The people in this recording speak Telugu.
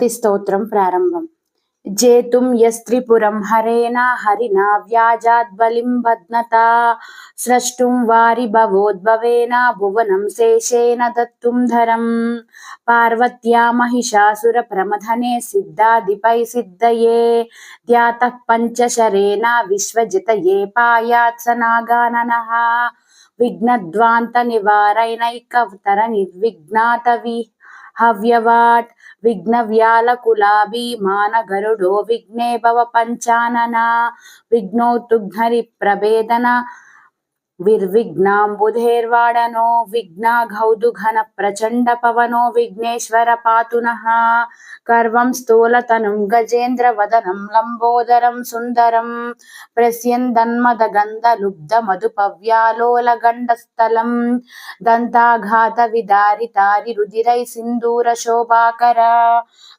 స్తోత్రం ప్రారంభం. జేతుం యస్త్రిపురం హరేణ హరినా వ్యాజాద్బలిం బధ్నత స్రష్టుం వారి భవోద్భవేన భువనం శేషేన దత్తుం ధరం పార్వత్యా మహిషాసుర ప్రమథనే సిద్ధాదిపై సిద్ధయే ధ్యాతః పంచశరేణ విశ్వజితయే పాయాత్ సనాగాననః విఘ్నద్వాంత నివారైనైకవతర నిర్విఘ్నాత హవ్యవాట్ విఘ్నవ్యాలకులాభిమాన గరుడో విఘ్నే భవ పంచానన విఘ్నోతుఘ్నరి ప్రభేదన విర్విఘ్నాంబుధేర్వాడనో విఘ్నాఘౌదుఘన ప్రచండ పవనో విఘ్నేశ్వర పాతు నః కర్వం స్థూలతనుం గజేంద్ర వదనం లంబోదరం సుందరం ప్రస్యందన్మద గంధ లుబ్ధ మధుపవ్యాలోల గండస్థలం దంతాఘాత విదారితారి రుధిరై సింధూర శోభాకర